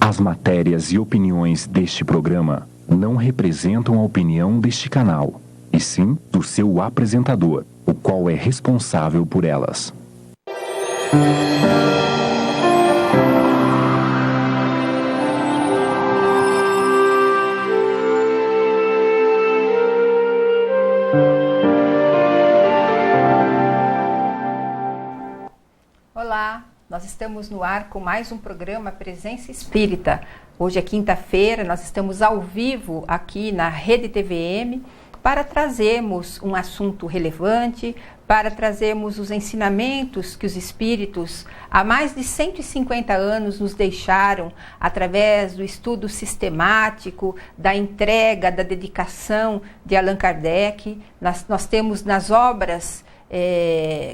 As matérias e opiniões deste programa não representam a opinião deste canal, e sim do seu apresentador, o qual é responsável por elas. Olá, nós estamos no ar com mais um programa Presença Espírita. Hoje é quinta-feira, nós estamos ao vivo aqui na Rede TVM para trazermos um assunto relevante, para trazermos os ensinamentos que os espíritos há mais de 150 anos nos deixaram através do estudo sistemático, da entrega, da dedicação de Allan Kardec. Nós temos nas obras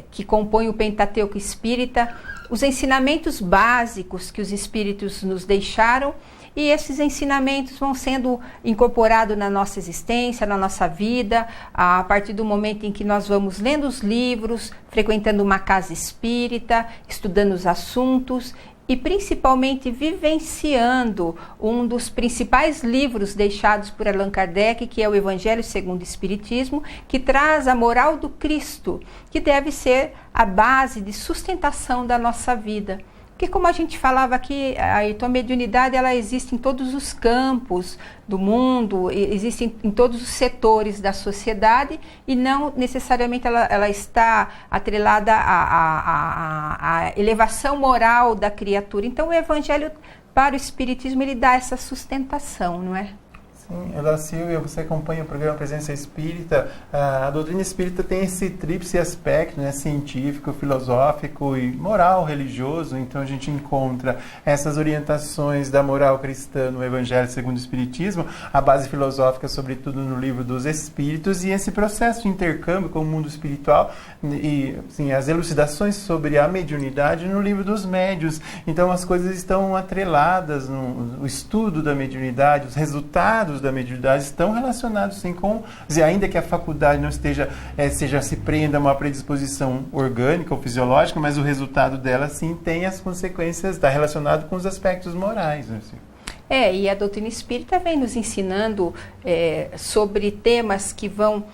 que compõem o Pentateuco Espírita os ensinamentos básicos que os espíritos nos deixaram, e esses ensinamentos vão sendo incorporados na nossa existência, na nossa vida, a partir do momento em que nós vamos lendo os livros, frequentando uma casa espírita, estudando os assuntos e principalmente vivenciando um dos principais livros deixados por Allan Kardec, que é o Evangelho segundo o Espiritismo, que traz a moral do Cristo, que deve ser a base de sustentação da nossa vida. Porque, como a gente falava aqui, a mediunidade ela existe em todos os campos do mundo, existe em todos os setores da sociedade, e não necessariamente ela está atrelada à elevação moral da criatura. Então, o Evangelho para o Espiritismo ele dá essa sustentação, não é? Sim, Ela Silvia, você acompanha o programa Presença Espírita. A doutrina espírita tem esse tríplice aspecto, né, científico, filosófico e moral, religioso. Então a gente encontra essas orientações da moral cristã no Evangelho segundo o Espiritismo, a base filosófica sobretudo no Livro dos Espíritos, e esse processo de intercâmbio com o mundo espiritual e assim, as elucidações sobre a mediunidade no Livro dos Médiuns. Então as coisas estão atreladas no estudo da mediunidade, os resultados da mediunidade estão relacionados sim com, ainda que a faculdade não esteja, se prenda a uma predisposição orgânica ou fisiológica, mas o resultado dela sim tem as consequências, está relacionado com os aspectos morais, né? E a doutrina espírita vem nos ensinando sobre temas que vão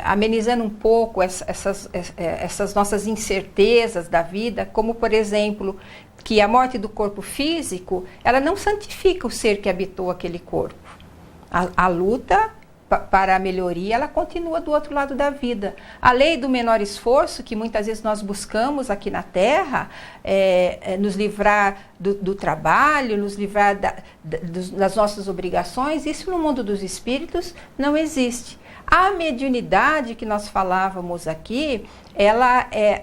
amenizando um pouco essas nossas incertezas da vida, como por exemplo, que a morte do corpo físico, ela não santifica o ser que habitou aquele corpo. A luta para a melhoria, ela continua do outro lado da vida. A lei do menor esforço, que muitas vezes nós buscamos aqui na Terra, nos livrar do trabalho, nos livrar das nossas obrigações, isso no mundo dos espíritos não existe. A mediunidade que nós falávamos aqui, ela é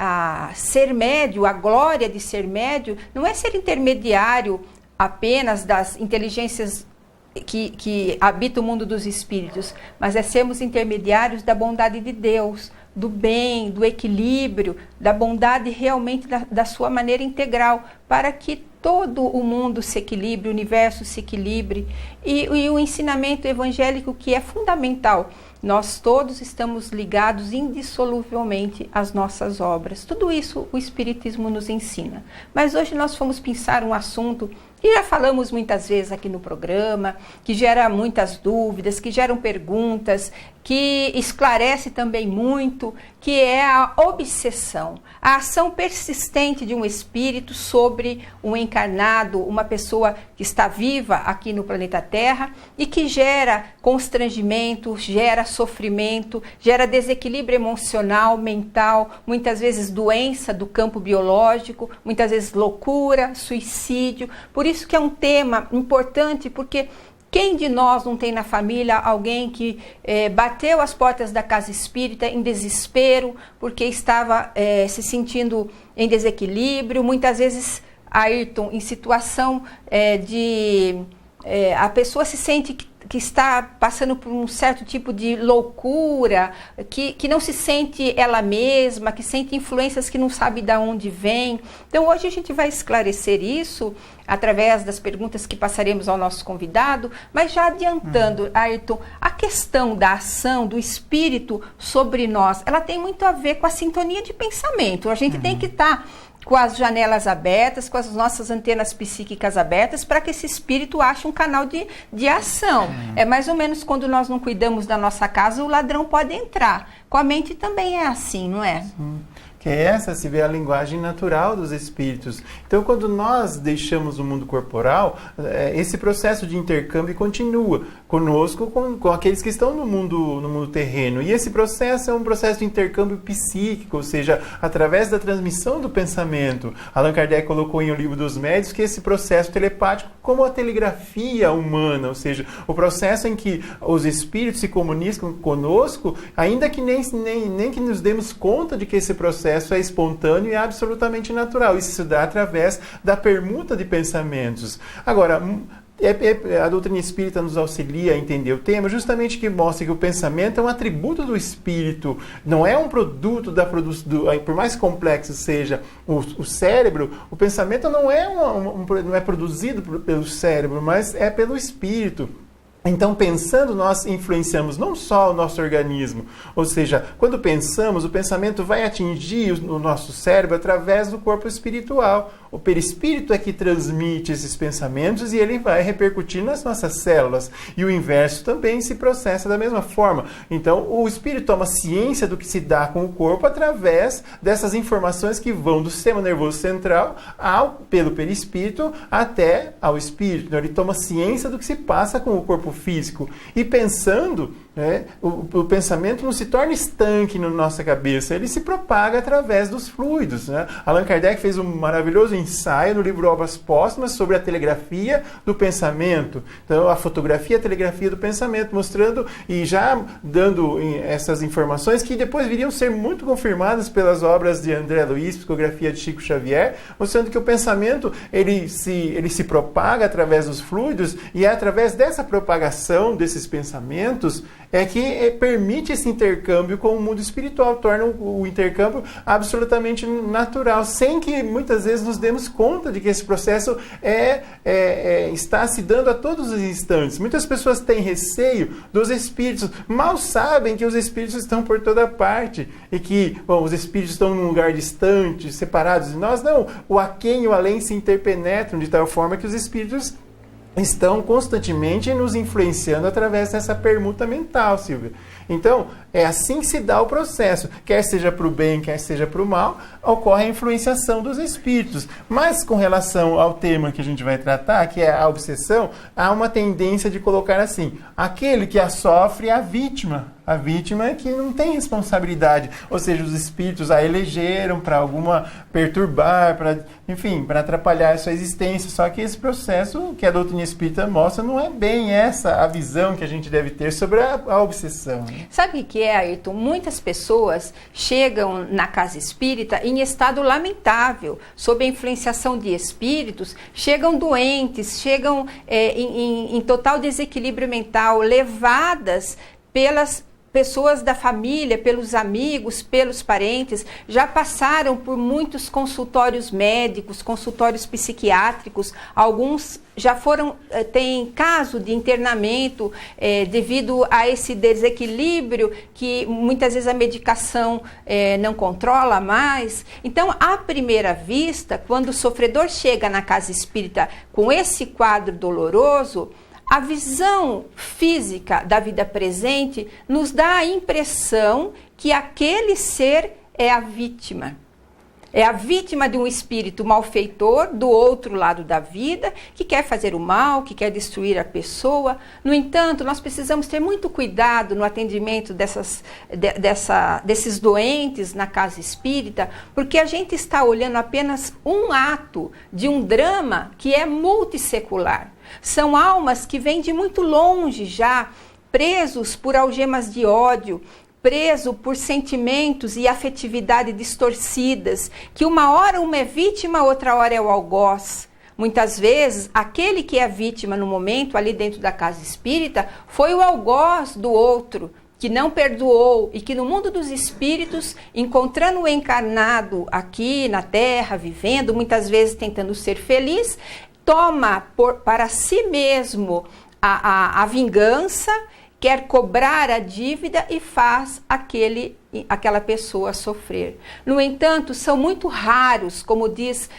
ser médio, a glória de ser médio, não é ser intermediário apenas das inteligências que habita o mundo dos espíritos, mas é sermos intermediários da bondade de Deus, do bem, do equilíbrio, da bondade realmente da sua maneira integral, para que todo o mundo se equilibre, o universo se equilibre, e o ensinamento evangélico que é fundamental. Nós todos estamos ligados indissoluvelmente às nossas obras. Tudo isso o Espiritismo nos ensina. Mas hoje nós fomos pensar um assunto que já falamos muitas vezes aqui no programa, que gera muitas dúvidas, que geram perguntas, que esclarece também muito, que é a obsessão, a ação persistente de um espírito sobre um encarnado, uma pessoa que está viva aqui no planeta Terra e que gera constrangimento, gera sofrimento, gera desequilíbrio emocional, mental, muitas vezes doença do campo biológico, muitas vezes loucura, suicídio. Por isso que é um tema importante, porque quem de nós não tem na família alguém que bateu as portas da casa espírita em desespero, porque estava se sentindo em desequilíbrio, muitas vezes, Ayrton, em situação a pessoa se sente que está passando por um certo tipo de loucura, que não se sente ela mesma, que sente influências que não sabe de onde vem. Então hoje a gente vai esclarecer isso através das perguntas que passaremos ao nosso convidado, mas já adiantando, Ayrton, a questão da ação do espírito sobre nós, ela tem muito a ver com a sintonia de pensamento. A gente tem que estar com as janelas abertas, com as nossas antenas psíquicas abertas, para que esse espírito ache um canal de ação. É mais ou menos quando nós não cuidamos da nossa casa, o ladrão pode entrar. Com a mente também é assim, não é? Sim. Que essa se vê a linguagem natural dos espíritos. Então, quando nós deixamos o mundo corporal, esse processo de intercâmbio continua conosco, com aqueles que estão no mundo terreno. E esse processo é um processo de intercâmbio psíquico, ou seja, através da transmissão do pensamento. Allan Kardec colocou em O Livro dos Médiuns que esse processo telepático, como a telegrafia humana, ou seja, o processo em que os espíritos se comunicam conosco, ainda que nem que nos demos conta de que esse processo é espontâneo e absolutamente natural. Isso se dá através da permuta de pensamentos. Agora, a doutrina espírita nos auxilia a entender o tema, justamente que mostra que o pensamento é um atributo do espírito, não é um produto por mais complexo seja o cérebro, o pensamento não é produzido pelo cérebro, mas é pelo espírito. Então, pensando, nós influenciamos não só o nosso organismo, ou seja, quando pensamos, o pensamento vai atingir o nosso cérebro através do corpo espiritual. O perispírito é que transmite esses pensamentos e ele vai repercutir nas nossas células. E o inverso também se processa da mesma forma. Então, o espírito toma ciência do que se dá com o corpo através dessas informações que vão do sistema nervoso central pelo perispírito até ao espírito. Então, ele toma ciência do que se passa com o corpo físico. E pensando, o pensamento não se torna estanque na nossa cabeça, ele se propaga através dos fluidos. Allan Kardec fez um maravilhoso ensaio no livro Obras Póstumas sobre a telegrafia do pensamento. Então, a fotografia e a telegrafia do pensamento, mostrando e já dando essas informações que depois viriam ser muito confirmadas pelas obras de André Luiz, Psicografia de Chico Xavier, mostrando que o pensamento ele se propaga através dos fluidos e é através dessa propagação desses pensamentos que permite esse intercâmbio com o mundo espiritual, torna o intercâmbio absolutamente natural, sem que muitas vezes nos demos conta de que esse processo está se dando a todos os instantes. Muitas pessoas têm receio dos espíritos, mal sabem que os espíritos estão por toda parte e que os espíritos estão num lugar distante, separados de nós. Não, o aquém e o além se interpenetram de tal forma que os espíritos estão constantemente nos influenciando através dessa permuta mental, Silvia. Então, é assim que se dá o processo. Quer seja para o bem, quer seja para o mal, ocorre a influenciação dos espíritos. Mas com relação ao tema que a gente vai tratar, que é a obsessão, há uma tendência de colocar assim: aquele que a sofre é a vítima. A vítima é que não tem responsabilidade. Ou seja, os espíritos a elegeram para perturbar, para atrapalhar a sua existência. Só que esse processo que a doutrina espírita mostra não é bem essa a visão que a gente deve ter sobre a obsessão. Sabe o que é, Ayrton? Muitas pessoas chegam na casa espírita em estado lamentável, sob a influenciação de espíritos, chegam doentes, chegam em total desequilíbrio mental, levadas pelas pessoas da família, pelos amigos, pelos parentes, já passaram por muitos consultórios médicos, consultórios psiquiátricos, alguns já têm caso de internamento devido a esse desequilíbrio que muitas vezes a medicação não controla mais. Então, à primeira vista, quando o sofredor chega na casa espírita com esse quadro doloroso, a visão física da vida presente nos dá a impressão que aquele ser é a vítima. É a vítima de um espírito malfeitor do outro lado da vida, que quer fazer o mal, que quer destruir a pessoa. No entanto, nós precisamos ter muito cuidado no atendimento desses doentes na casa espírita, porque a gente está olhando apenas um ato de um drama que é multissecular. São almas que vêm de muito longe já, presos por algemas de ódio, preso por sentimentos e afetividade distorcidas, que uma hora uma é vítima, outra hora é o algoz. Muitas vezes, aquele que é vítima no momento, ali dentro da casa espírita, foi o algoz do outro, que não perdoou e que no mundo dos espíritos, encontrando o encarnado aqui na Terra, vivendo, muitas vezes tentando ser feliz, toma para si mesmo a vingança, quer cobrar a dívida e faz aquela pessoa sofrer. No entanto, são muito raros, como diz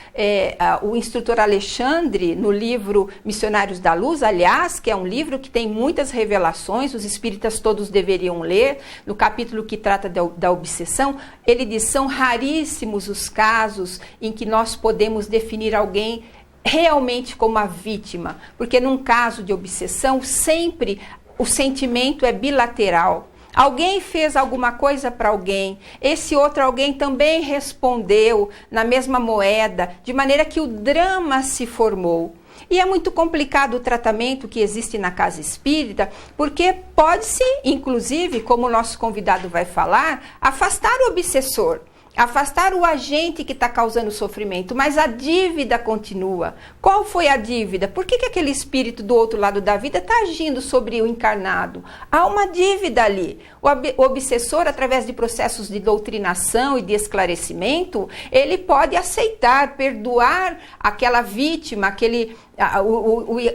o instrutor Alexandre no livro Missionários da Luz, aliás, que é um livro que tem muitas revelações, os espíritas todos deveriam ler, no capítulo que trata da obsessão, ele diz, são raríssimos os casos em que nós podemos definir alguém realmente como a vítima, porque num caso de obsessão, sempre o sentimento é bilateral. Alguém fez alguma coisa para alguém, esse outro alguém também respondeu na mesma moeda, de maneira que o drama se formou. E é muito complicado o tratamento que existe na casa espírita, porque pode-se, inclusive, como o nosso convidado vai falar, afastar o obsessor. Afastar o agente que está causando sofrimento, mas a dívida continua. Qual foi a dívida? Por que aquele espírito do outro lado da vida está agindo sobre o encarnado? Há uma dívida ali. O obsessor, através de processos de doutrinação e de esclarecimento, ele pode aceitar, perdoar aquela vítima,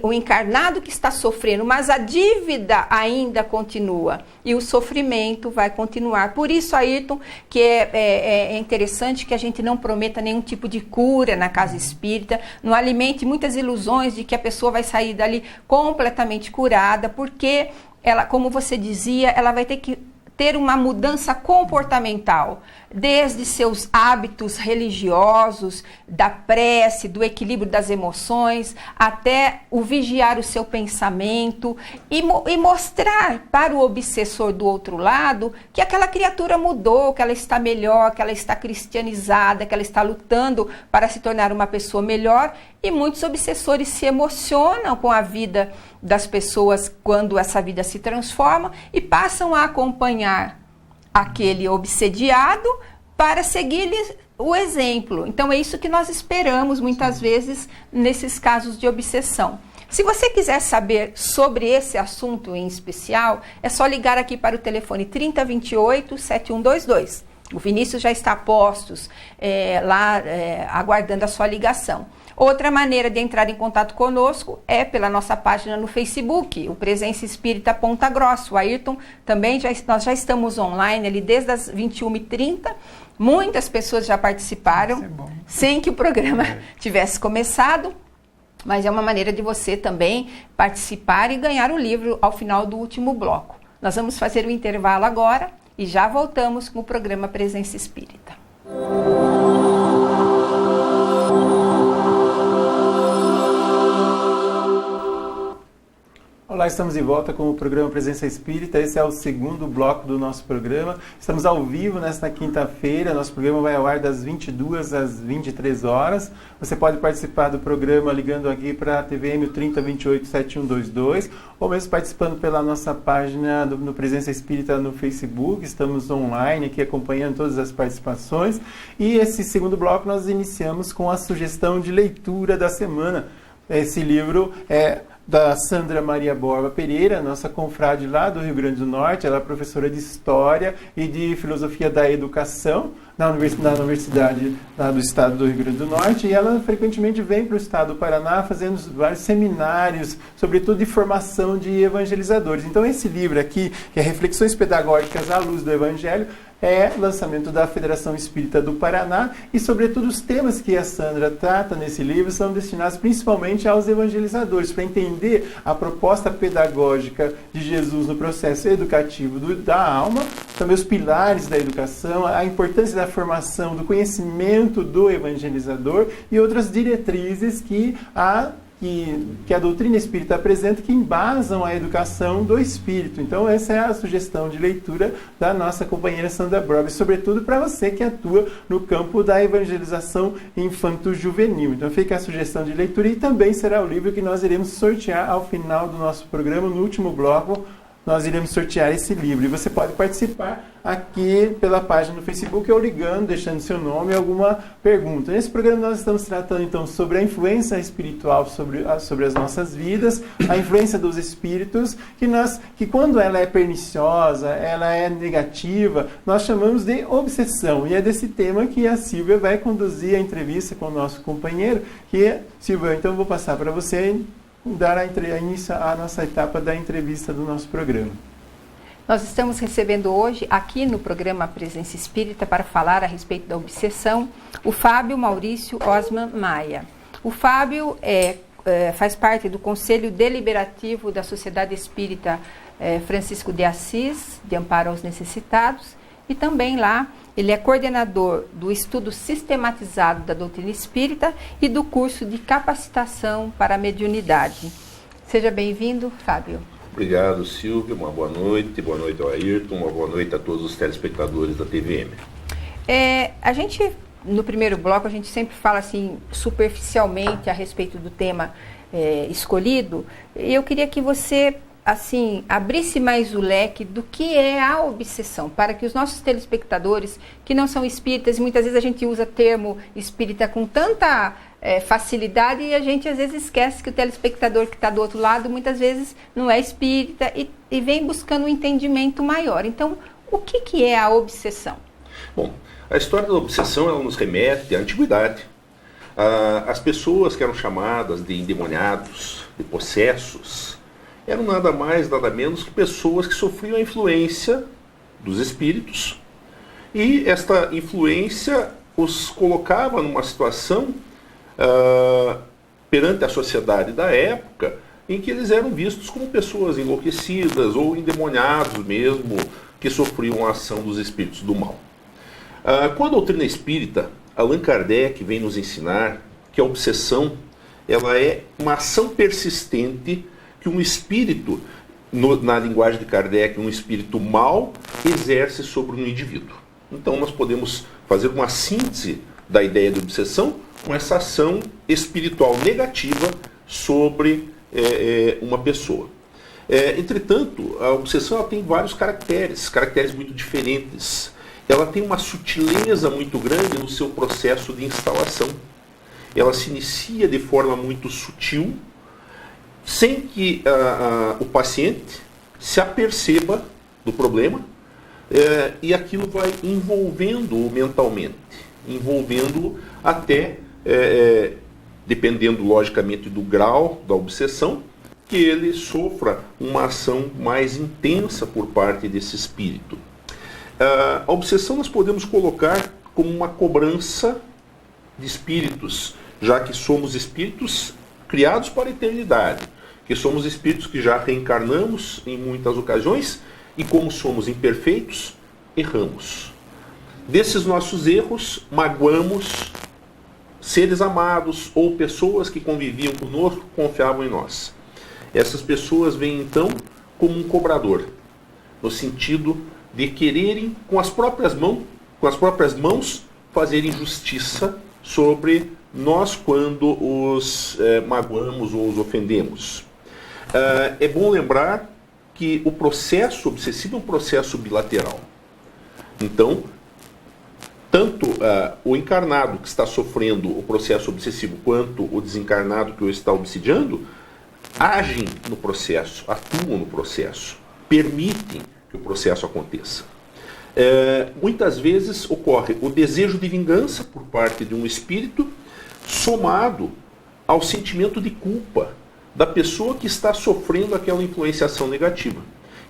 o encarnado que está sofrendo, mas a dívida ainda continua e o sofrimento vai continuar. Por isso, Ayrton, que é interessante que a gente não prometa nenhum tipo de cura na casa espírita, não alimente muitas ilusões de que a pessoa vai sair dali completamente curada, porque ela, como você dizia, ela vai ter que ter uma mudança comportamental, desde seus hábitos religiosos, da prece, do equilíbrio das emoções, até o vigiar o seu pensamento e mostrar para o obsessor do outro lado que aquela criatura mudou, que ela está melhor, que ela está cristianizada, que ela está lutando para se tornar uma pessoa melhor. E muitos obsessores se emocionam com a vida das pessoas quando essa vida se transforma e passam a acompanhar aquele obsediado para seguir-lhe o exemplo. Então é isso que nós esperamos muitas vezes nesses casos de obsessão. Se você quiser saber sobre esse assunto em especial, é só ligar aqui para o telefone 3028-7122. O Vinícius já está a postos lá aguardando a sua ligação. Outra maneira de entrar em contato conosco é pela nossa página no Facebook, o Presença Espírita Ponta Grossa. O Ayrton também, nós já estamos online ali desde as 21h30. Muitas pessoas já participaram, sem que o programa tivesse começado. Mas é uma maneira de você também participar e ganhar o livro ao final do último bloco. Nós vamos fazer um intervalo agora e já voltamos com o programa Presença Espírita. Olá, estamos de volta com o programa Presença Espírita. Esse é o segundo bloco do nosso programa. Estamos ao vivo nesta quinta-feira. Nosso programa vai ao ar das 22 às 23 horas. Você pode participar do programa ligando aqui para a TVM 3028-7122 ou mesmo participando pela nossa página no Presença Espírita no Facebook. Estamos online aqui acompanhando todas as participações. E esse segundo bloco nós iniciamos com a sugestão de leitura da semana. Esse livro é da Sandra Maria Borba Pereira, nossa confrade lá do Rio Grande do Norte. Ela é professora de História e de Filosofia da Educação na Universidade lá do Estado do Rio Grande do Norte, e ela frequentemente vem para o Estado do Paraná fazendo vários seminários, sobretudo de formação de evangelizadores. Então esse livro aqui, que é Reflexões Pedagógicas à Luz do Evangelho, é lançamento da Federação Espírita do Paraná, e sobretudo os temas que a Sandra trata nesse livro são destinados principalmente aos evangelizadores, para entender a proposta pedagógica de Jesus no processo educativo da alma, também os pilares da educação, a importância da formação, do conhecimento do evangelizador e outras diretrizes que a doutrina espírita apresenta, que embasam a educação do espírito. Então essa é a sugestão de leitura da nossa companheira Sandra Borba, sobretudo para você que atua no campo da evangelização infanto-juvenil. Então fica a sugestão de leitura, e também será o livro que nós iremos sortear ao final do nosso programa. No último bloco nós iremos sortear esse livro, e você pode participar aqui pela página no Facebook ou ligando, deixando seu nome e alguma pergunta. Nesse programa nós estamos tratando então sobre a influência espiritual sobre as nossas vidas, a influência dos espíritos, que quando ela é perniciosa, ela é negativa, nós chamamos de obsessão. E é desse tema que a Silvia vai conduzir a entrevista com o nosso companheiro, Silvia, então eu vou passar para você dar início à nossa etapa da entrevista do nosso programa. Nós estamos recebendo hoje, aqui no programa Presença Espírita, para falar a respeito da obsessão, o Fábio Maurício Osman Maia. O Fábio faz parte do Conselho Deliberativo da Sociedade Espírita Francisco de Assis, de Amparo aos Necessitados, e também lá ele é coordenador do estudo sistematizado da doutrina espírita e do curso de capacitação para a mediunidade. Seja bem-vindo, Fábio. Obrigado, Silvia. Uma boa noite ao Ayrton, uma boa noite a todos os telespectadores da TVM. A gente, no primeiro bloco, a gente sempre fala assim, superficialmente a respeito do tema escolhido, e eu queria que você, assim, abrisse mais o leque do que é a obsessão, para que os nossos telespectadores, que não são espíritas, e muitas vezes a gente usa termo espírita com tanta facilidade e a gente às vezes esquece que o telespectador que está do outro lado muitas vezes não é espírita e vem buscando um entendimento maior. Então, o que é a obsessão? Bom, a história da obsessão ela nos remete à antiguidade. As pessoas que eram chamadas de endemoniados, de possessos, eram nada mais, nada menos que pessoas que sofriam a influência dos espíritos e esta influência os colocava numa situação perante a sociedade da época, em que eles eram vistos como pessoas enlouquecidas ou endemoniados mesmo, que sofriam a ação dos espíritos do mal. Com a doutrina espírita, Allan Kardec vem nos ensinar que a obsessão ela é uma ação persistente que um espírito, na linguagem de Kardec, um espírito mau, exerce sobre um indivíduo. Então nós podemos fazer uma síntese da ideia de obsessão com essa ação espiritual negativa sobre uma pessoa. Entretanto, a obsessão ela tem vários caracteres muito diferentes. Ela tem uma sutileza muito grande no seu processo de instalação. Ela se inicia de forma muito sutil, sem que o paciente se aperceba do problema, e aquilo vai envolvendo-o mentalmente, envolvendo-o até, dependendo logicamente do grau da obsessão, que ele sofra uma ação mais intensa por parte desse espírito. A obsessão nós podemos colocar como uma cobrança de espíritos, já que somos espíritos criados para a eternidade, que somos espíritos que já reencarnamos em muitas ocasiões e como somos imperfeitos, erramos. Desses nossos erros, magoamos seres amados ou pessoas que conviviam conosco, confiavam em nós. Essas pessoas vêm então como um cobrador, no sentido de quererem com as próprias mãos fazerem justiça sobre nós quando os magoamos ou os ofendemos. É bom lembrar que o processo obsessivo é um processo bilateral. Então, tanto o encarnado que está sofrendo o processo obsessivo quanto o desencarnado que o está obsidiando agem no processo, atuam no processo, permitem que o processo aconteça. Muitas vezes ocorre o desejo de vingança por parte de um espírito somado ao sentimento de culpa da pessoa que está sofrendo aquela influenciação negativa.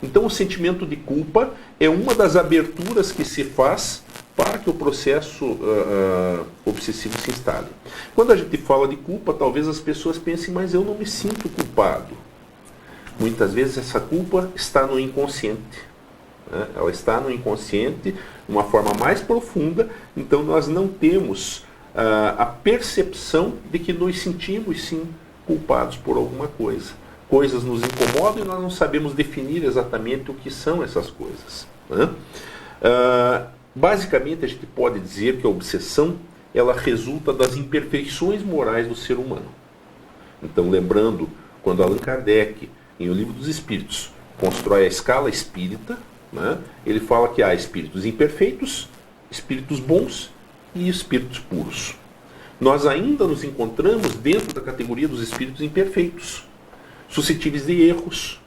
Então o sentimento de culpa é uma das aberturas que se faz para que o processo obsessivo se instale. Quando a gente fala de culpa, talvez as pessoas pensem, mas eu não me sinto culpado. Muitas vezes essa culpa está no inconsciente. Ela está no inconsciente, de uma forma mais profunda, então nós não temos a percepção de que nos sentimos sim culpados por alguma coisa. Coisas nos incomodam e nós não sabemos definir exatamente o que são essas coisas. Basicamente a gente pode dizer que a obsessão ela resulta das imperfeições morais do ser humano. Então, lembrando, quando Allan Kardec, em O Livro dos Espíritos, constrói a escala espírita, ele fala que há espíritos imperfeitos, espíritos bons e espíritos puros. Nós ainda nos encontramos dentro da categoria dos espíritos imperfeitos, suscetíveis de erros,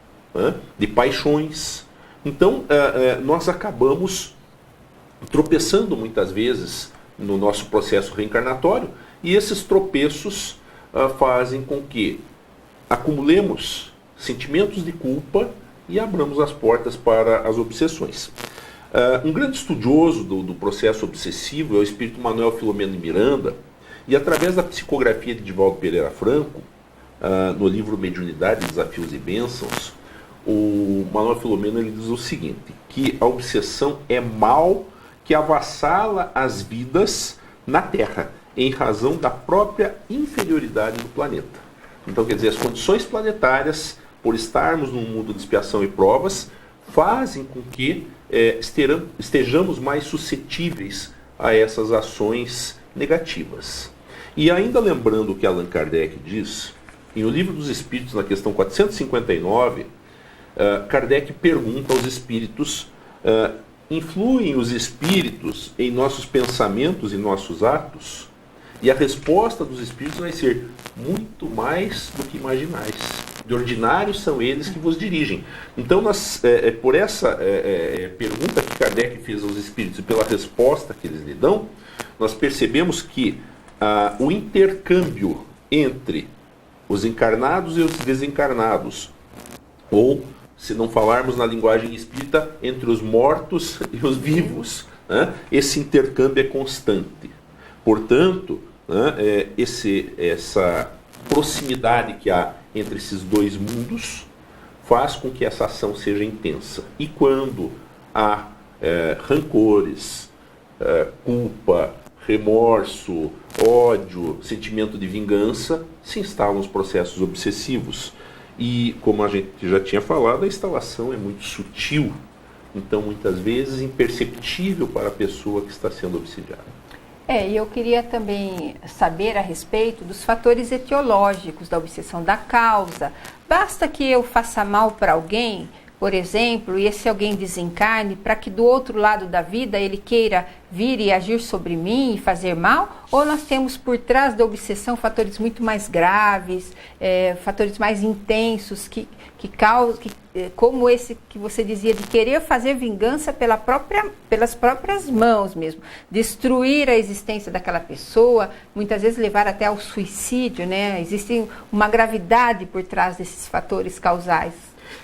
de paixões. Então, nós acabamos tropeçando muitas vezes no nosso processo reencarnatório, e esses tropeços fazem com que acumulemos sentimentos de culpa e abramos as portas para as obsessões. Um grande estudioso do processo obsessivo é o espírito Manuel Filomeno de Miranda, e através da psicografia de Divaldo Pereira Franco, no livro Mediunidade, Desafios e Bênçãos, o Manuel Filomeno ele diz o seguinte, que a obsessão é mal que avassala as vidas na Terra, em razão da própria inferioridade do planeta. Então, quer dizer, as condições planetárias, por estarmos num mundo de expiação e provas, fazem com que estejamos mais suscetíveis a essas ações negativas. E ainda lembrando o que Allan Kardec diz, em O Livro dos Espíritos, na questão 459, Kardec pergunta aos espíritos, influem os espíritos em nossos pensamentos e nossos atos? E a resposta dos espíritos vai ser muito mais do que imaginais. De ordinário são eles que vos dirigem. Então, por essa pergunta que Kardec fez aos espíritos e pela resposta que eles lhe dão, nós percebemos que o intercâmbio entre os encarnados e os desencarnados, ou, se não falarmos na linguagem espírita, entre os mortos e os vivos, né? Esse intercâmbio é constante. Portanto, né, essa proximidade que há entre esses dois mundos faz com que essa ação seja intensa. E quando há rancores, culpa, remorso, ódio, sentimento de vingança, se instalam os processos obsessivos. E, como a gente já tinha falado, a instalação é muito sutil, então muitas vezes imperceptível para a pessoa que está sendo obsidiada. E eu queria também saber a respeito dos fatores etiológicos da obsessão, da causa. Basta que eu faça mal para alguém, por exemplo, e esse alguém desencarne, para que do outro lado da vida ele queira vir e agir sobre mim e fazer mal? Ou nós temos por trás da obsessão fatores muito mais graves, fatores mais intensos, que causam, como esse que você dizia, de querer fazer vingança pelas próprias mãos mesmo, destruir a existência daquela pessoa, muitas vezes levar até ao suicídio, né? Existe uma gravidade por trás desses fatores causais.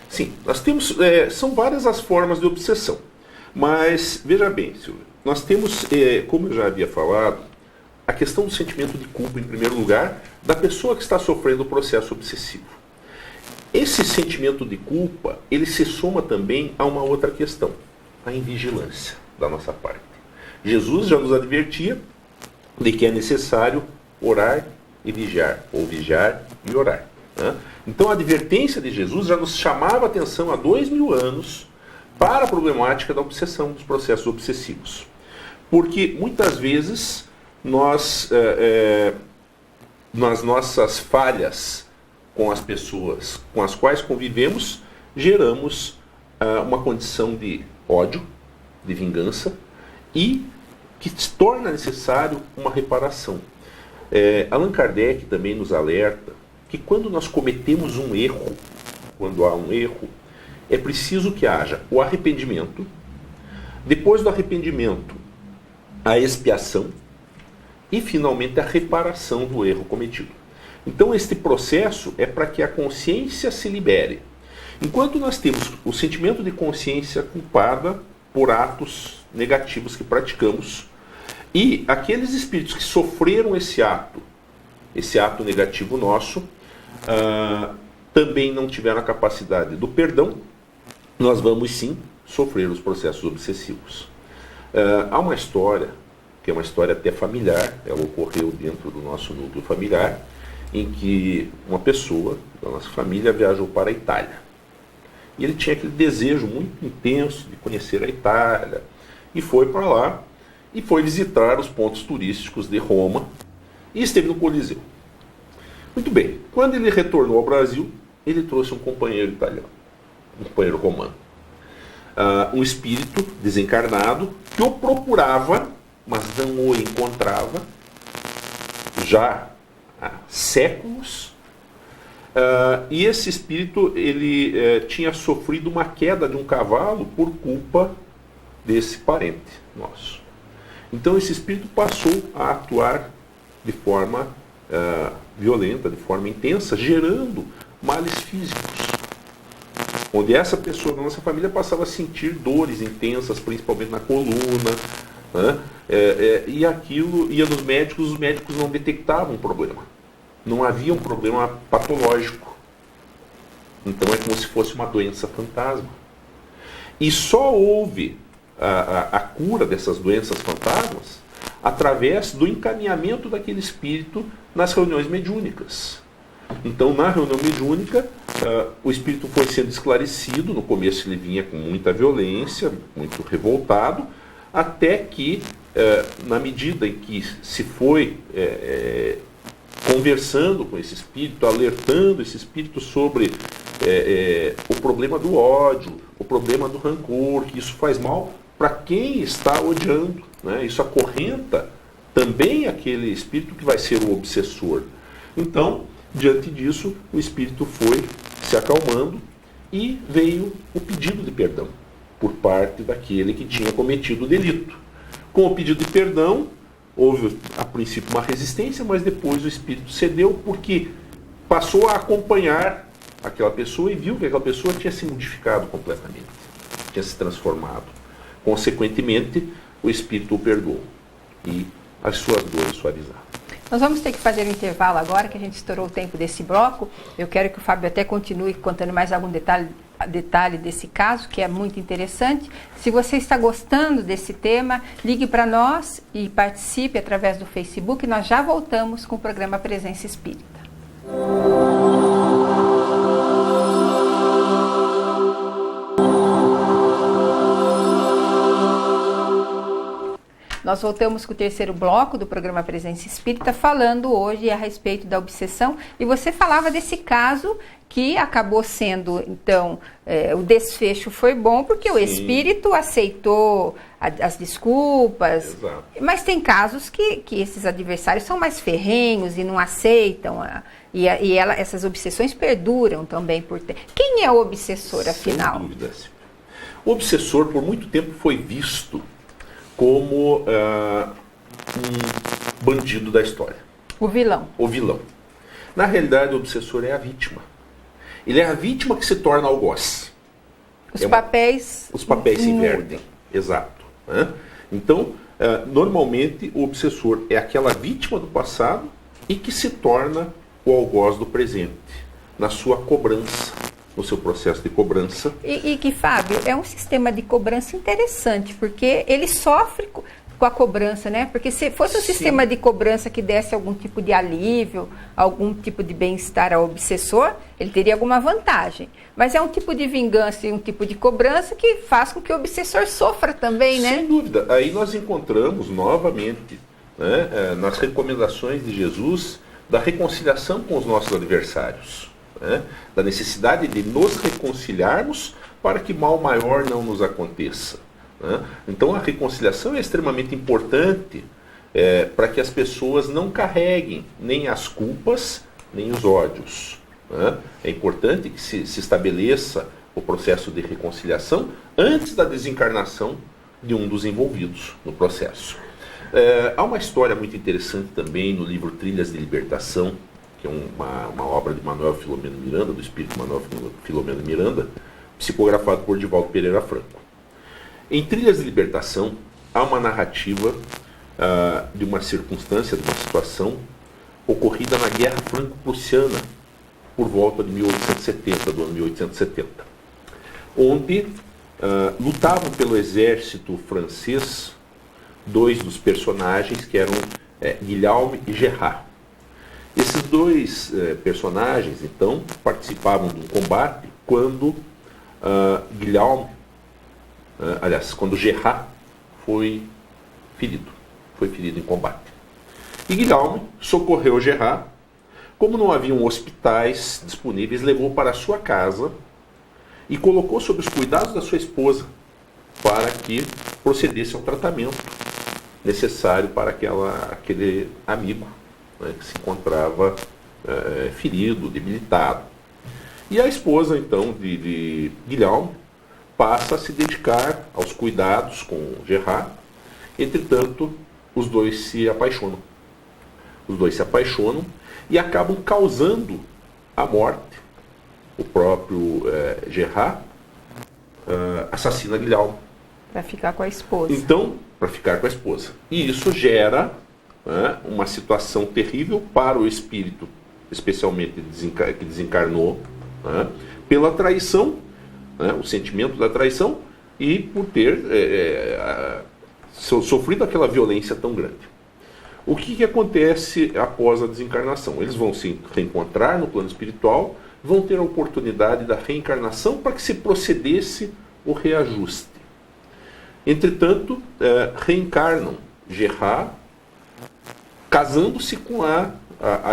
Sim, nós temos, são várias as formas de obsessão, mas veja bem, Silvia, nós temos, como eu já havia falado, a questão do sentimento de culpa, em primeiro lugar, da pessoa que está sofrendo o processo obsessivo. Esse sentimento de culpa, ele se soma também a uma outra questão, a invigilância da nossa parte. Jesus já nos advertia de que é necessário orar e vigiar, ou vigiar e orar, né? Então a advertência de Jesus já nos chamava a atenção há 2000 anos para a problemática da obsessão, dos processos obsessivos. Porque muitas vezes nós, nas nossas falhas com as pessoas com as quais convivemos, geramos uma condição de ódio, de vingança, e que se torna necessário uma reparação. Allan Kardec também nos alerta que quando nós cometemos um erro, quando há um erro, é preciso que haja o arrependimento, depois do arrependimento, a expiação e, finalmente, a reparação do erro cometido. Então, este processo é para que a consciência se libere. Enquanto nós temos o sentimento de consciência culpada por atos negativos que praticamos, e aqueles espíritos que sofreram esse ato negativo nosso, também não tiveram a capacidade do perdão, nós vamos sim sofrer os processos obsessivos. Há uma história, que é uma história até familiar, ela ocorreu dentro do nosso núcleo familiar, em que uma pessoa da nossa família viajou para a Itália. E ele tinha aquele desejo muito intenso de conhecer a Itália, e foi para lá, e foi visitar os pontos turísticos de Roma, e esteve no Coliseu. Muito bem, quando ele retornou ao Brasil, ele trouxe um companheiro italiano, um companheiro romano. Um espírito desencarnado que o procurava, mas não o encontrava, já há séculos. E esse espírito ele tinha sofrido uma queda de um cavalo por culpa desse parente nosso. Então esse espírito passou a atuar de forma violenta, de forma intensa, gerando males físicos. onde essa pessoa da nossa família passava a sentir dores intensas, principalmente na coluna, né? E aquilo ia nos médicos, os médicos não detectavam um problema. Não havia um problema patológico. Então é como se fosse uma doença fantasma. E só houve a cura dessas doenças fantasmas através do encaminhamento daquele espírito nas reuniões mediúnicas. Então, na reunião mediúnica, o espírito foi sendo esclarecido. No começo ele vinha com muita violência, muito revoltado, até que, na medida em que se foi conversando com esse espírito, alertando esse espírito sobre o problema do ódio, o problema do rancor, que isso faz mal para quem está odiando, né? Isso acorrenta também aquele espírito que vai ser o obsessor. Então, diante disso, o espírito foi se acalmando e veio o pedido de perdão por parte daquele que tinha cometido o delito. Com o pedido de perdão, houve a princípio uma resistência, mas depois o espírito cedeu porque passou a acompanhar aquela pessoa e viu que aquela pessoa tinha se modificado completamente, tinha se transformado. Consequentemente, o espírito o perdoou e as suas dores suavizaram. Nós vamos ter que fazer um intervalo agora, que a gente estourou o tempo desse bloco. Eu quero que o Fábio até continue contando mais algum detalhe desse caso, que é muito interessante. Se você está gostando desse tema, ligue para nós e participe através do Facebook. Nós já voltamos com o programa Presença Espírita. Nós voltamos com o terceiro bloco do programa Presença Espírita, falando hoje a respeito da obsessão. E você falava desse caso que acabou sendo, então, o desfecho foi bom, porque o espírito aceitou as desculpas. Exato. Mas tem casos que esses adversários são mais ferrenhos e não aceitam. Essas obsessões perduram também por tempo. Quem é o obsessor, afinal? Sem dúvida. O obsessor, por muito tempo, foi visto como um bandido da história. O vilão. O vilão. Na realidade, o obsessor é a vítima. Ele é a vítima que se torna algoz. Os papéis se invertem. Exato. Né? Então, normalmente, o obsessor é aquela vítima do passado e que se torna o algoz do presente, na sua cobrança, no seu processo de cobrança. E que, Fábio, é um sistema de cobrança interessante, porque ele sofre com a cobrança, né? Porque se fosse um sistema de cobrança que desse algum tipo de alívio, algum tipo de bem-estar ao obsessor, ele teria alguma vantagem. Mas é um tipo de vingança e um tipo de cobrança que faz com que o obsessor sofra também, né? Sem dúvida. Aí nós encontramos novamente, né, nas recomendações de Jesus, da reconciliação com os nossos adversários. Né, da necessidade de nos reconciliarmos para que mal maior não nos aconteça. Né? Então a reconciliação é extremamente importante para que as pessoas não carreguem nem as culpas, nem os ódios. Né? É importante que se estabeleça o processo de reconciliação antes da desencarnação de um dos envolvidos no processo. Há uma história muito interessante também no livro Trilhas de Libertação, que é uma obra de Manuel Filomeno Miranda, do espírito Manuel Filomeno Miranda, psicografado por Divaldo Pereira Franco. Em Trilhas de Libertação, há uma narrativa de uma circunstância, de uma situação ocorrida na Guerra Franco-Prussiana, por volta de 1870, do ano 1870, onde lutavam pelo exército francês dois dos personagens, que eram Guilherme e Gerard. Esses dois personagens, então, participavam de um combate quando quando Gerard foi ferido em combate. E Guilherme socorreu Gerard. Como não haviam hospitais disponíveis, levou para a sua casa e colocou sob os cuidados da sua esposa para que procedesse ao tratamento necessário para aquele amigo, né, que se encontrava ferido, debilitado. E a esposa, então, de Guilherme passa a se dedicar aos cuidados com Gerard. Entretanto, os dois se apaixonam. E acabam causando a morte o próprio Gerard assassina Guilherme. Para ficar com a esposa. Então, para ficar com a esposa. E isso gera uma situação terrível para o espírito, especialmente que desencarnou, pela traição, o sentimento da traição, e por ter sofrido aquela violência tão grande. O que acontece após a desencarnação? Eles vão se reencontrar no plano espiritual, vão ter a oportunidade da reencarnação para que se procedesse o reajuste. Entretanto, reencarnam Gerard, casando-se com a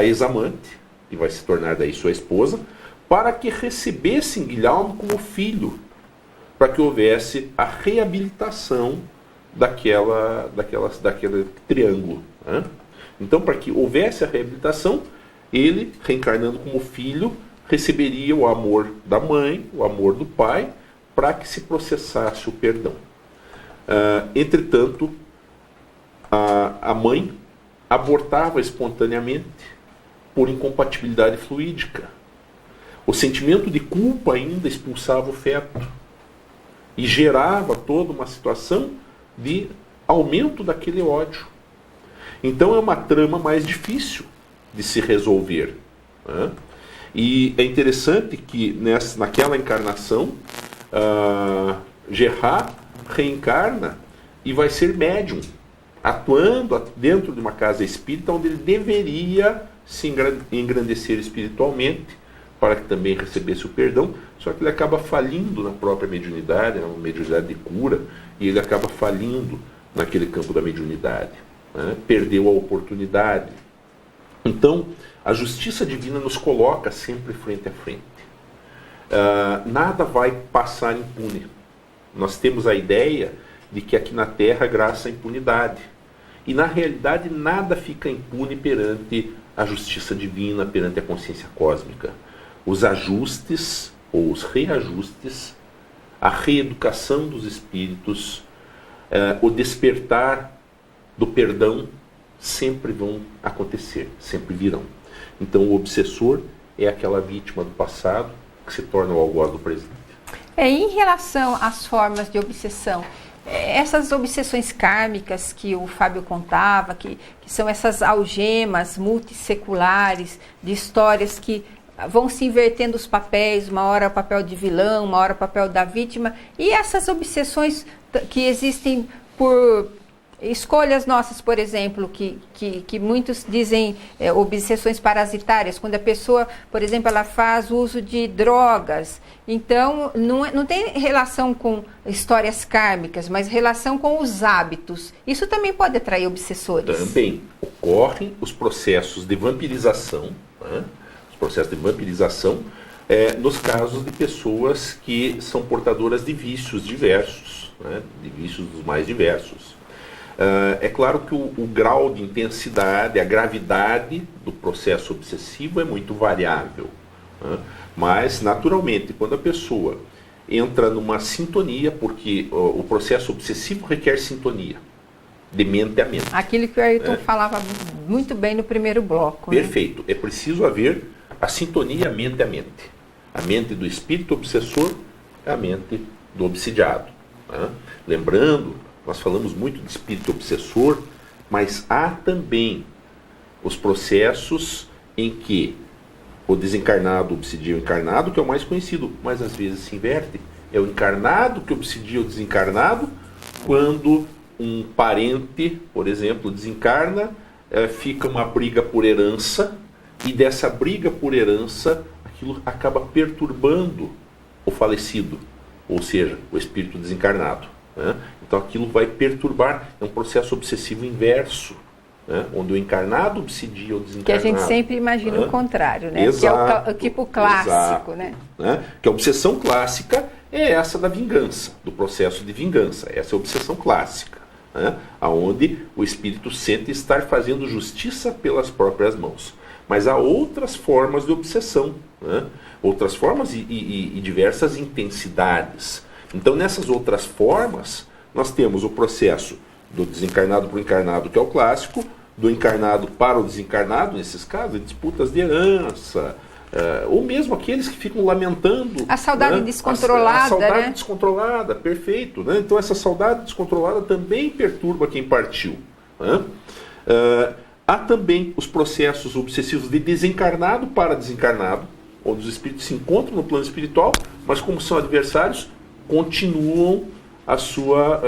ex-amante, que vai se tornar daí sua esposa, para que recebessem Guilherme como filho, para que houvesse a reabilitação daquele triângulo. Então, para que houvesse a reabilitação, ele, reencarnando como filho, receberia o amor da mãe, o amor do pai, para que se processasse o perdão. Entretanto, a mãe abortava espontaneamente por incompatibilidade fluídica. O sentimento de culpa ainda expulsava o feto e gerava toda uma situação de aumento daquele ódio. Então é uma trama mais difícil de se resolver. E é interessante que naquela encarnação, Gerard reencarna e vai ser médium, atuando dentro de uma casa espírita onde ele deveria se engrandecer espiritualmente para que também recebesse o perdão, só que ele acaba falindo na própria mediunidade, uma mediunidade de cura, e ele acaba falindo naquele campo da mediunidade. Perdeu a oportunidade. Então, a justiça divina nos coloca sempre frente a frente. Nada vai passar impune. Nós temos a ideia de que aqui na Terra graça a impunidade. E na realidade nada fica impune perante a justiça divina, perante a consciência cósmica. Os ajustes ou os reajustes, a reeducação dos espíritos, o despertar do perdão sempre vão acontecer, sempre virão. Então o obsessor é aquela vítima do passado que se torna o algoz do presente. Em relação às formas de obsessão, essas obsessões kármicas que o Fábio contava, que são essas algemas multisseculares de histórias que vão se invertendo os papéis, uma hora o papel de vilão, uma hora o papel da vítima, e essas obsessões que existem por escolhas nossas, por exemplo, que muitos dizem obsessões parasitárias, quando a pessoa, por exemplo, ela faz uso de drogas. Então, não tem relação com histórias kármicas, mas relação com os hábitos. Isso também pode atrair obsessores. Também ocorrem os processos de vampirização, os processos de vampirização nos casos de pessoas que são portadoras de vícios diversos, de vícios dos mais diversos. É claro que o grau de intensidade, a gravidade do processo obsessivo é muito variável. Mas, naturalmente, quando a pessoa entra numa sintonia, porque o processo obsessivo requer sintonia, de mente a mente. Aquilo que o Ayrton falava muito bem no primeiro bloco. Perfeito. É preciso haver a sintonia mente a mente. A mente do espírito obsessor é a mente do obsidiado. Lembrando, nós falamos muito de espírito obsessor, mas há também os processos em que o desencarnado obsidia o encarnado, que é o mais conhecido, mas às vezes se inverte. É o encarnado que obsidia o desencarnado, quando um parente, por exemplo, desencarna, fica uma briga por herança, e dessa briga por herança, aquilo acaba perturbando o falecido, ou seja, o espírito desencarnado. Então aquilo vai perturbar, é um processo obsessivo inverso, onde o encarnado obsidia o desencarnado. Que a gente sempre imagina o contrário, né? Exato, que é o tipo clássico, exato, né? Que a obsessão clássica é essa da vingança, do processo de vingança. Essa é a obsessão clássica, onde o espírito sente estar fazendo justiça pelas próprias mãos. Mas há outras formas de obsessão, outras formas e diversas intensidades. Então, nessas outras formas, nós temos o processo do desencarnado para o encarnado, que é o clássico, do encarnado para o desencarnado, nesses casos, disputas de herança, ou mesmo aqueles que ficam lamentando. A saudade, né? Descontrolada. A saudade, né? Descontrolada, perfeito. Né? Então essa saudade descontrolada também perturba quem partiu. Né? Há também os processos obsessivos de desencarnado para desencarnado, onde os espíritos se encontram no plano espiritual, mas como são adversários, continuam a sua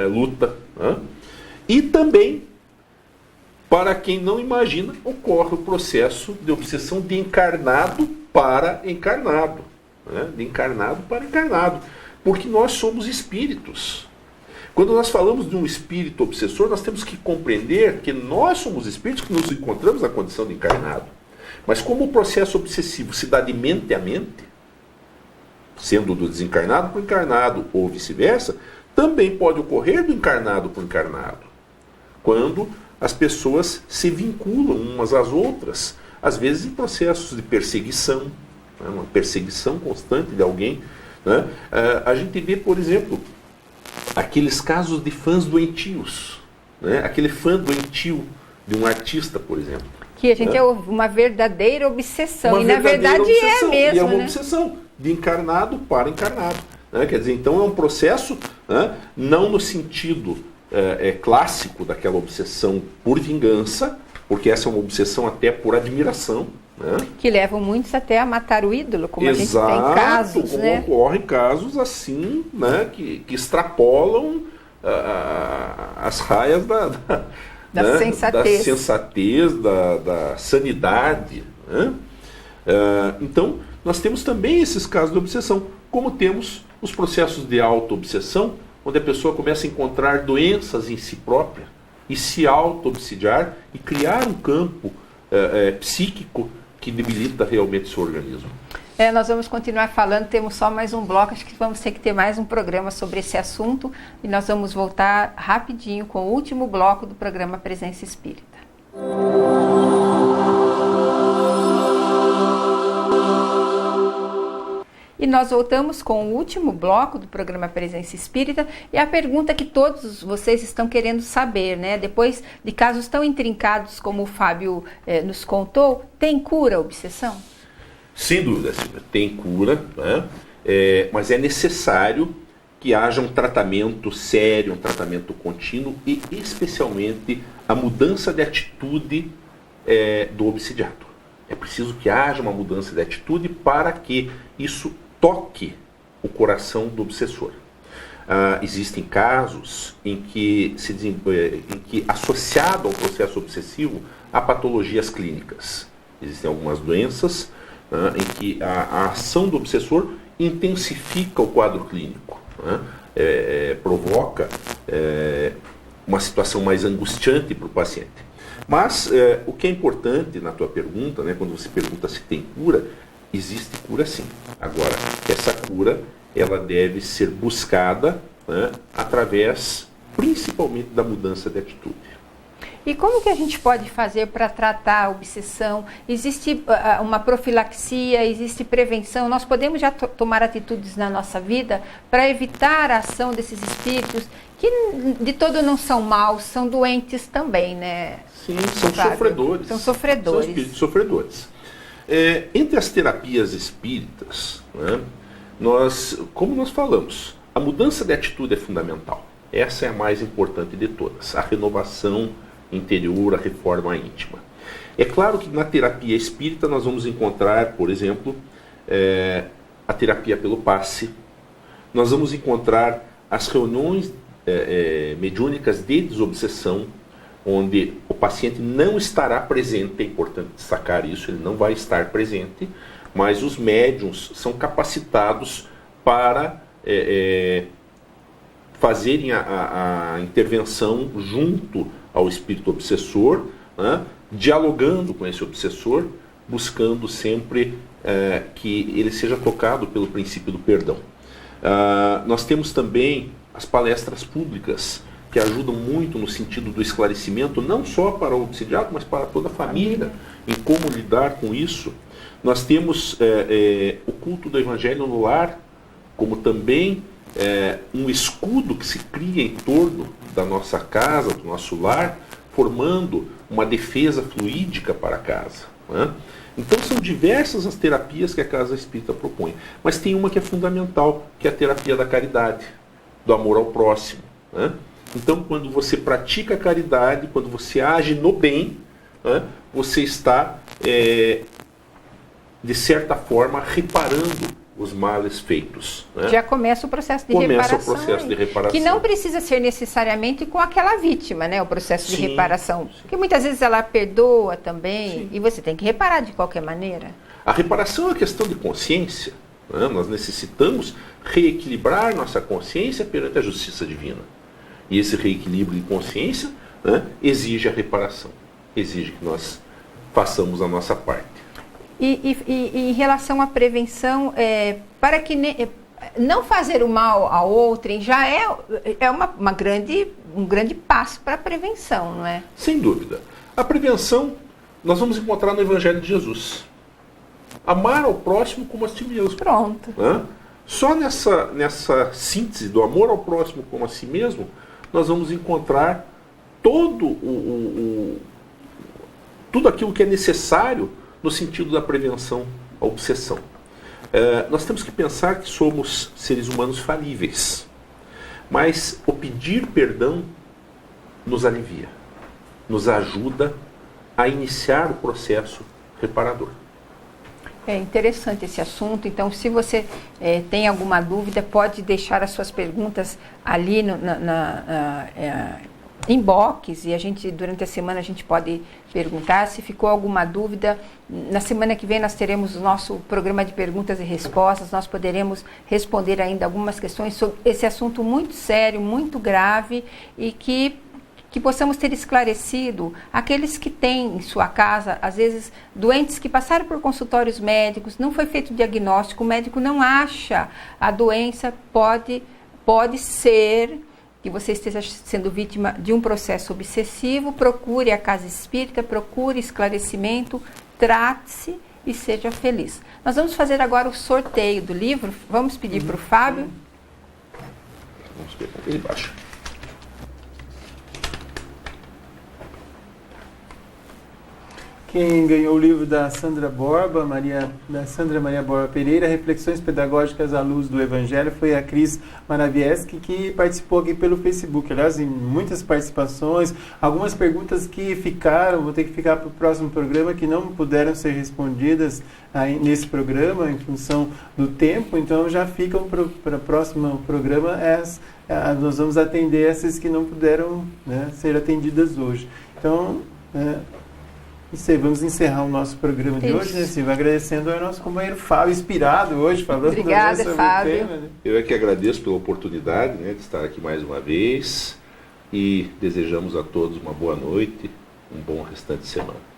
luta. Né? E também, para quem não imagina, ocorre o processo de obsessão de encarnado para encarnado. Né? De encarnado para encarnado. Porque nós somos espíritos. Quando nós falamos de um espírito obsessor, nós temos que compreender que nós somos espíritos que nos encontramos na condição de encarnado. Mas como o processo obsessivo se dá de mente a mente, sendo do desencarnado para o encarnado ou vice-versa, também pode ocorrer do encarnado para o encarnado. Quando as pessoas se vinculam umas às outras, às vezes em processos de perseguição, né, uma perseguição constante de alguém. Né? A gente vê, por exemplo, aqueles casos de fãs doentios. Né? Aquele fã doentio de um artista, por exemplo. Que a gente é uma verdadeira obsessão. E na verdade é mesmo. E é uma né? obsessão de encarnado para encarnado. Né? Quer dizer, então é um processo, né, não no sentido clássico daquela obsessão por vingança, porque essa é uma obsessão até por admiração. Né? Que levam muitos até a matar o ídolo, como a gente tem casos. Como né? ocorrem casos assim, né, que extrapolam as raias da sensatez, da sanidade. Né? Então, nós temos também esses casos de obsessão, como temos os processos de auto-obsessão, onde a pessoa começa a encontrar doenças em si própria e se auto-obsidiar e criar um campo psíquico que debilita realmente o seu organismo. Nós vamos continuar falando, temos só mais um bloco, acho que vamos ter que ter mais um programa sobre esse assunto e nós vamos voltar rapidinho com o último bloco do programa Presença Espírita. E nós voltamos com o último bloco do programa Presença Espírita e a pergunta que todos vocês estão querendo saber, né? Depois de casos tão intrincados como o Fábio nos contou, tem cura a obsessão? Sem dúvida, Silvia, tem cura, né? Mas é necessário que haja um tratamento sério, um tratamento contínuo e especialmente a mudança de atitude do obsidiado. É preciso que haja uma mudança de atitude para que isso toque o coração do obsessor. Existem casos em que, associado ao processo obsessivo, há patologias clínicas. Existem algumas doenças em que a ação do obsessor intensifica o quadro clínico, provoca uma situação mais angustiante para o paciente. Mas o que é importante na tua pergunta, né, quando você pergunta se tem cura, existe cura sim. Agora, essa cura ela deve ser buscada, né, através principalmente da mudança de atitude. E como que a gente pode fazer para tratar a obsessão? Existe uma profilaxia, existe prevenção? Nós podemos já tomar atitudes na nossa vida para evitar a ação desses espíritos que de todo não são maus, são doentes também, né? Sim, são sofredores. São sofredores. São espíritos sofredores. Entre as terapias espíritas, né, como nós falamos, a mudança de atitude é fundamental. Essa é a mais importante de todas. A renovação interior, a reforma íntima. É claro que na terapia espírita nós vamos encontrar, por exemplo, a terapia pelo passe. Nós vamos encontrar as reuniões mediúnicas de desobsessão, onde o paciente não estará presente, é importante destacar isso, ele não vai estar presente, mas os médiuns são capacitados para fazerem a intervenção junto ao espírito obsessor, né, dialogando com esse obsessor, buscando sempre que ele seja tocado pelo princípio do perdão. Nós temos também as palestras públicas, que ajudam muito no sentido do esclarecimento, não só para o obsidiado, mas para toda a família, em como lidar com isso. Nós temos o culto do Evangelho no lar, como também um escudo que se cria em torno da nossa casa, do nosso lar, formando uma defesa fluídica para a casa. Né? Então são diversas as terapias que a Casa Espírita propõe. Mas tem uma que é fundamental, que é a terapia da caridade, do amor ao próximo. Né? Então quando você pratica a caridade, quando você age no bem, né, você está, de certa forma, reparando os males feitos. Né? Já começa o processo de Começa reparação. o processo de reparação. Que não precisa ser necessariamente com aquela vítima, né? O processo de reparação. Porque muitas vezes ela perdoa também, e você tem que reparar de qualquer maneira. A reparação é uma questão de consciência. Né? Nós necessitamos reequilibrar nossa consciência perante a justiça divina. E esse reequilíbrio de consciência, né, exige a reparação. Exige que nós façamos a nossa parte. E em relação à prevenção, para que não fazer o mal a outrem já é um grande passo para a prevenção, não é? Sem dúvida. A prevenção nós vamos encontrar no Evangelho de Jesus. Amar ao próximo como a si mesmo. Pronto. Né? Só nessa síntese do amor ao próximo como a si mesmo, nós vamos encontrar tudo aquilo que é necessário no sentido da prevenção à obsessão. Nós temos que pensar que somos seres humanos falíveis, mas o pedir perdão nos alivia, nos ajuda a iniciar o processo reparador. É interessante esse assunto, então se você tem alguma dúvida, pode deixar as suas perguntas ali na inbox, e durante a semana a gente pode perguntar. Se ficou alguma dúvida, na semana que vem nós teremos o nosso programa de perguntas e respostas, nós poderemos responder ainda algumas questões sobre esse assunto muito sério, muito grave, e que possamos ter esclarecido aqueles que têm em sua casa, às vezes, doentes que passaram por consultórios médicos, não foi feito diagnóstico, o médico não acha a doença, pode ser que você esteja sendo vítima de um processo obsessivo. Procure a Casa Espírita, procure esclarecimento, trate-se e seja feliz. Nós vamos fazer agora o sorteio do livro, vamos pedir para o Fábio. Vamos pegar ele embaixo. Quem ganhou o livro da Sandra Maria Borba Pereira, Reflexões Pedagógicas à Luz do Evangelho, foi a Cris Maravieski, que participou aqui pelo Facebook. Aliás, em muitas participações, algumas perguntas que ficaram, vou ter que ficar para o próximo programa, que não puderam ser respondidas nesse programa, em função do tempo, então já ficam para o próximo programa. Nós vamos atender essas que não puderam, né, ser atendidas hoje. Então, vamos encerrar o nosso programa de hoje, né, Silvia? Agradecendo ao nosso companheiro Fábio, inspirado hoje, falando Obrigada, sobre Fábio. o tema. Né? Eu é que agradeço pela oportunidade, né, de estar aqui mais uma vez, e desejamos a todos uma boa noite, um bom restante de semana.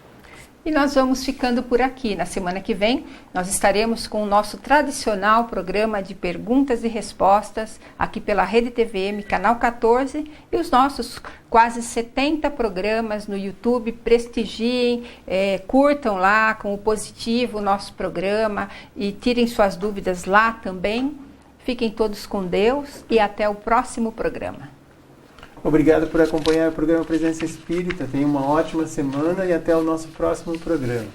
E nós vamos ficando por aqui. Na semana que vem, nós estaremos com o nosso tradicional programa de perguntas e respostas aqui pela Rede TVM, Canal 14, e os nossos quase 70 programas no YouTube. Prestigiem, curtam lá com o positivo o nosso programa e tirem suas dúvidas lá também. Fiquem todos com Deus e até o próximo programa. Obrigado por acompanhar o programa Presença Espírita. Tenha uma ótima semana e até o nosso próximo programa.